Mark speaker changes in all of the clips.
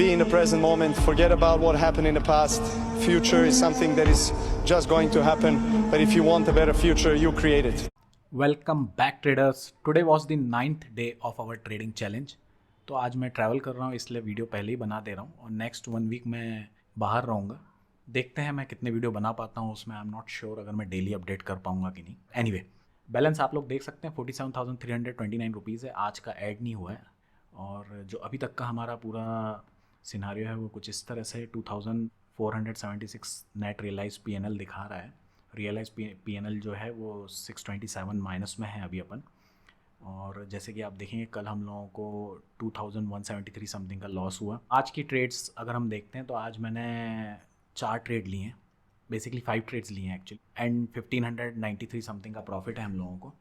Speaker 1: be in the present moment, forget about what happened in the past. Future is something that is just going to happen, but if you want a better future, you create it.
Speaker 2: Welcome back traders. Today was the 9th day of our trading challenge. तो आज मैं travel कर रहा हूँ, इसलिए video पहले ही बना दे रहा हूँ और नेक्स्ट 1 वीक मैं बाहर रहूँगा। देखते हैं मैं कितने वीडियो बना पाता हूँ उसमें। आई एम नॉट श्योर अगर मैं डेली अपडेट कर पाऊँगा कि नहीं। एनीवे, बैलेंस आप लोग देख सकते हैं 47,329 रुपीज़ है। आज का ऐड नहीं हुआ है और जो अभी तक का हमारा पूरा सिनारियो है वो कुछ इस तरह से 2,476 नेट रियलाइज PNL दिखा रहा है। रियलाइज PNL जो है वो 627 माइनस में है अभी अपन। और जैसे कि आप देखेंगे कल हम लोगों को 2,173 समथिंग का लॉस हुआ। आज की ट्रेड्स अगर हम देखते हैं तो आज मैंने 4 ट्रेड लिए हैं, बेसिकली 5 ट्रेड्स लिए हैं एक्चुअली, एंड 1,593 समथिंग का प्रॉफिट है हम लोगों को।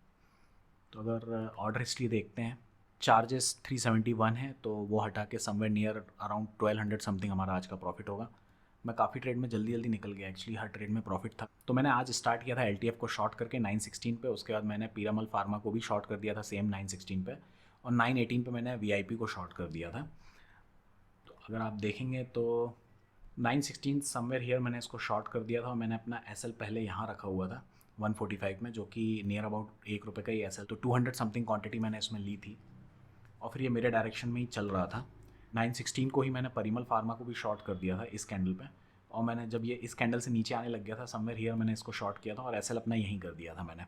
Speaker 2: तो अगर ऑर्डर हिस्ट्री देखते हैं, चार्जेस 371 है तो वो हटा के समवेयर नियर अराउंड 1,200 समथिंग हमारा आज का प्रॉफिट होगा। मैं काफ़ी ट्रेड में जल्दी निकल गया एक्चुअली, हर ट्रेड में प्रॉफिट था। तो मैंने आज स्टार्ट किया था LTF को शॉर्ट करके 916 पे। उसके बाद मैंने पीरामल फार्मा को भी शॉर्ट कर दिया था सेम 916 पे, और 918 पे मैंने VIP को शॉर्ट कर दिया था। तो अगर आप देखेंगे तो 916 समवेयर हियर मैंने इसको शॉर्ट कर दिया था और मैंने अपना SL पहले यहाँ रखा हुआ था 145 में, जो कि नियर अबाउट ₹1 का ही SL। तो 200 समथिंग क्वान्टिटी मैंने इसमें ली थी और फिर ये मेरे डायरेक्शन में ही चल रहा था। 916 को ही मैंने परिमल फार्मा को भी शॉर्ट कर दिया था इस कैंडल पे, और मैंने जब ये इस कैंडल से नीचे आने लग गया था समवेयर हियर मैंने इसको शॉर्ट किया था और SL अपना यहीं कर दिया था मैंने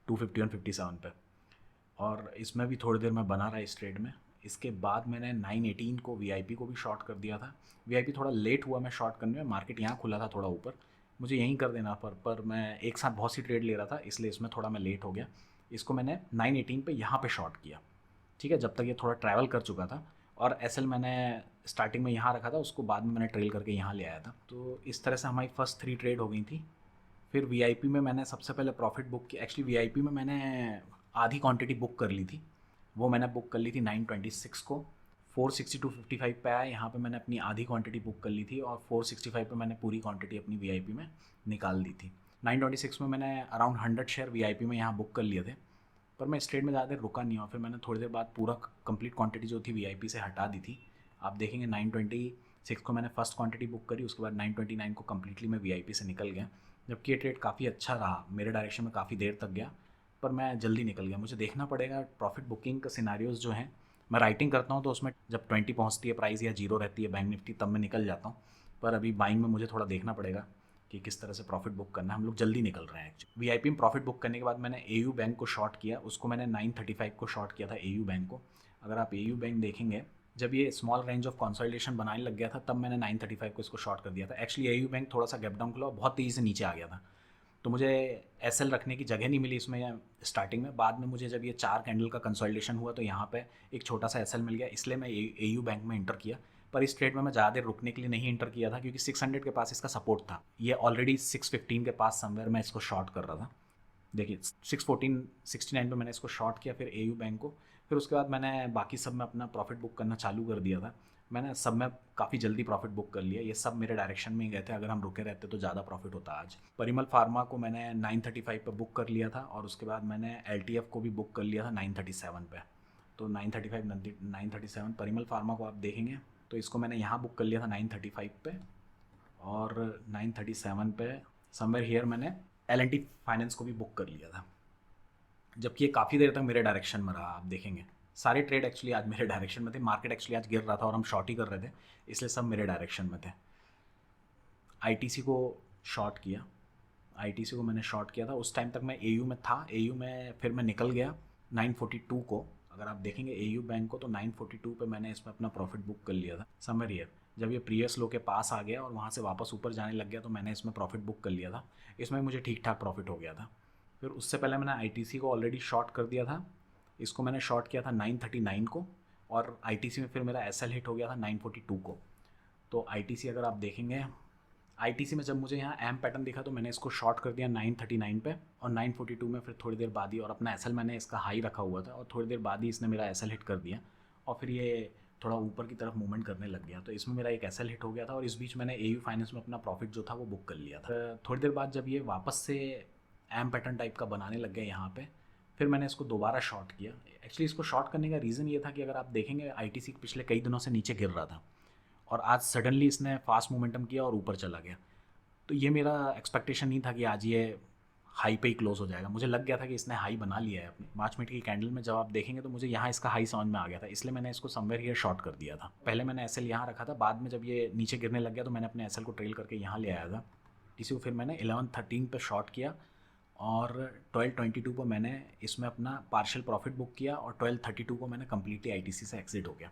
Speaker 2: 251.57 पे। और इसमें भी थोड़ी देर में बना रहा इस ट्रेड में। इसके बाद मैंने 918 को VIP को भी शॉर्ट कर दिया था। VIP थोड़ा लेट हुआ मैं शॉर्ट करने में, मार्केट यहाँ खुला था थोड़ा ऊपर, मुझे यहीं कर देना पर मैं एक साथ बहुत सी ट्रेड ले रहा था इसलिए इसमें थोड़ा मैं लेट हो गया। इसको मैंने 918 पे यहाँ पे शॉर्ट किया, ठीक है, जब तक ये थोड़ा ट्रैवल कर चुका था। और SL मैंने स्टार्टिंग में यहाँ रखा था, उसको बाद में मैंने ट्रेल करके यहाँ ले आया था। तो इस तरह से हमारी फर्स्ट 3 ट्रेड हो गई थी। फिर VIP में मैंने सबसे पहले प्रॉफिट बुक किया। एक्चुअली VIP में मैंने आधी क्वांटिटी बुक कर ली थी, वो मैंने बुक कर ली थी 926 को। 462.55 पे आया, यहाँ पे मैंने अपनी आधी क्वांटिटी बुक कर ली थी और 465 पे मैंने पूरी क्वांटिटी अपनी VIP में निकाल दी थी। 926 में मैंने अराउंड 100 शेयर VIP में यहाँ बुक कर लिए थे, पर मैं इस ट्रेड में ज़्यादा देर रुका नहीं हुआ। फिर मैंने थोड़ी देर बाद पूरा कंप्लीट क्वांटिटी जो थी VIP से हटा दी थी। आप देखेंगे 926 को मैंने फर्स्ट क्वांटिटी बुक करी, उसके बाद 929 को कम्प्लीटली मैं VIP से निकल गया। जबकि ये ट्रेड काफ़ी अच्छा रहा, मेरे डायरेक्शन में काफ़ी देर तक गया, पर मैं जल्दी निकल गया। मुझे देखना पड़ेगा प्रॉफिट बुकिंग का सिनारियोज़ जो हैं। मैं राइटिंग करता हूँ तो उसमें जब 20 पहुँचती है प्राइस या 0 रहती है बैंक निफ्टी, तब मैं निकल जाता हूँ। पर अभी बाइंग में मुझे थोड़ा देखना पड़ेगा कि किस तरह से प्रॉफिट बुक करना है। हम लोग जल्दी निकल रहे हैं एक्चुअली। VIP में प्रॉफिट बुक करने के बाद मैंने AU बैंक को शॉर्ट किया, उसको मैंने 935 को शॉर्ट किया था AU बैंक को। अगर आप AU बैंक देखेंगे, जब ये स्मॉल रेंज ऑफ कंसोलिडेशन बनाने लग गया था तब मैंने 935 को इसको शॉर्ट कर दिया था। एक्चुअली AU बैंक थोड़ा सा गैप डाउन खुला और बहुत तेज़ी से नीचे आ गया था, तो मुझे SL रखने की जगह नहीं मिली इसमें स्टार्टिंग में। बाद में मुझे जब ये 4 कैंडल का कंसोलिडेशन हुआ तो यहाँ पे एक छोटा सा SL मिल गया, इसलिए मैं AU बैंक में इंटर किया। पर इस ट्रेड में मैं ज़्यादा देर रुकने के लिए नहीं इंटर किया था क्योंकि 600 के पास इसका सपोर्ट था। ये ऑलरेडी 615 के पास समवेयर मैं इसको शॉर्ट कर रहा था। देखिए 614.69 पे मैंने इसको शॉर्ट किया फिर AU बैंक को। फिर उसके बाद मैंने बाकी सब में अपना प्रॉफिट बुक करना चालू कर दिया था। मैंने सब में काफ़ी जल्दी प्रॉफिट बुक कर लिया, ये सब मेरे डायरेक्शन में ही गए थे। अगर हम रुके रहते तो ज़्यादा प्रॉफिट होता आज। परिमल फार्मा को मैंने 935 पे बुक कर लिया था और उसके बाद मैंने LTF को भी बुक कर लिया था 937 पे। तो 935 937 परिमल फार्मा को आप देखेंगे तो इसको मैंने यहाँ बुक कर लिया था 935 पे, और 937 पे समवेयर हियर मैंने L&T फाइनेंस को भी बुक कर लिया था। जबकि ये काफ़ी देर तक मेरे डायरेक्शन में रहा। आप देखेंगे सारे ट्रेड एक्चुअली आज मेरे डायरेक्शन में थे। मार्केट एक्चुअली आज गिर रहा था और हम शॉर्ट ही कर रहे थे, इसलिए सब मेरे डायरेक्शन में थे। ITC को शॉर्ट किया, ITC को मैंने शॉर्ट किया था। उस टाइम तक मैं AU में था, AU में फिर मैं निकल गया 942 को। अगर आप देखेंगे AU बैंक को तो 942 पे मैंने इसमें अपना प्रॉफिट बुक कर लिया था समवेयर हियर। जब ये प्रीवियस लो के पास आ गया और वहाँ से वापस ऊपर जाने लग गया तो मैंने इसमें प्रॉफिट बुक कर लिया था। इसमें मुझे ठीक ठाक प्रॉफिट हो गया था। फिर उससे पहले मैंने ITC को ऑलरेडी शॉर्ट कर दिया था, इसको मैंने शॉर्ट किया था 939 को, और ITC में फिर मेरा SL हिट हो गया था 942 को। तो ITC अगर आप देखेंगे, ITC में जब मुझे यहाँ एम पैटर्न दिखा तो मैंने इसको शॉर्ट कर दिया 939 पे, और 942 में फिर थोड़ी देर बाद ही, और अपना SL मैंने इसका हाई रखा हुआ था और थोड़ी देर बाद ही इसने मेरा SL हिट कर दिया और फिर ये थोड़ा ऊपर की तरफ मूवमेंट करने लग गया। तो इसमें मेरा एक SL हिट हो गया था और इस बीच मैंने AU फाइनेंस में अपना प्रॉफिट जो था वो बुक कर लिया था। थोड़ी देर बाद जब ये वापस से एम पैटर्न टाइप का बनाने लग गया यहाँ पे, फिर मैंने इसको दोबारा शॉर्ट किया। एक्चुअली इसको शॉर्ट करने का रीज़न ये था कि अगर आप देखेंगे ITC पिछले कई दिनों से नीचे गिर रहा था और आज सडनली इसने फास्ट मोमेंटम किया और ऊपर चला गया। तो ये मेरा एक्सपेक्टेशन नहीं था कि आज ये हाई पे ही क्लोज हो जाएगा। मुझे लग गया था कि इसने हाई बना लिया है अपनी। मार्च मिनट की कैंडल में जब आप देखेंगे तो मुझे यहाँ इसका हाई समझ में आ गया था, इसलिए मैंने इसको समवेयर हियर शॉर्ट कर दिया था। पहले मैंने एसएल यहाँ रखा था, बाद में जब ये नीचे गिरने लग गया तो मैंने अपने एसएल को ट्रेल करके यहाँ ले आया था। इसी को फिर मैंने 11:13 पे शॉर्ट किया और 12:22 को मैंने इसमें अपना पार्शियल प्रॉफिट बुक किया और 12:32 को मैंने कम्प्लीटली आईटीसी से एग्जिट हो गया।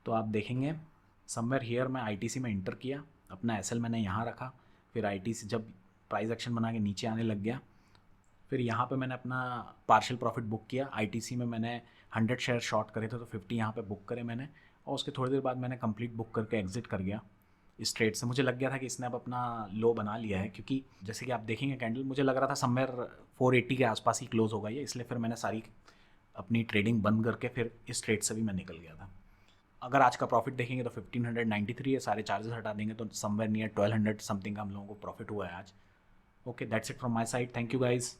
Speaker 2: तो आप देखेंगे समवेयर हियर मैं आईटीसी में इंटर किया, अपना एसएल मैंने यहाँ रखा, फिर आईटीसी जब प्राइस एक्शन बना के नीचे आने लग गया, फिर यहाँ पे मैंने अपना पार्शियल प्रॉफिट बुक किया। आईटीसी में मैंने 100 शेयर शॉर्ट करे थे तो 50 यहाँ पे बुक करे मैंने, और उसके थोड़ी देर बाद मैंने कंप्लीट बुक करके एग्जिट कर गया इस ट्रेड से। मुझे लग गया था कि इसने अब अपना लो बना लिया है, क्योंकि जैसे कि आप देखेंगे कैंडल, मुझे लग रहा था समवेयर 480 के आसपास ही क्लोज होगा ये, इसलिए फिर मैंने सारी अपनी ट्रेडिंग बंद करके फिर इस ट्रेड से भी मैं निकल गया था। अगर आज का प्रॉफिट देखेंगे तो 1593 है, सारे चार्जेस हटा देंगे तो समवेयर नियर 1200 समथिंग का हम लोगों को प्रॉफिट हुआ है आज। Okay, that's it from my side, thank you guys.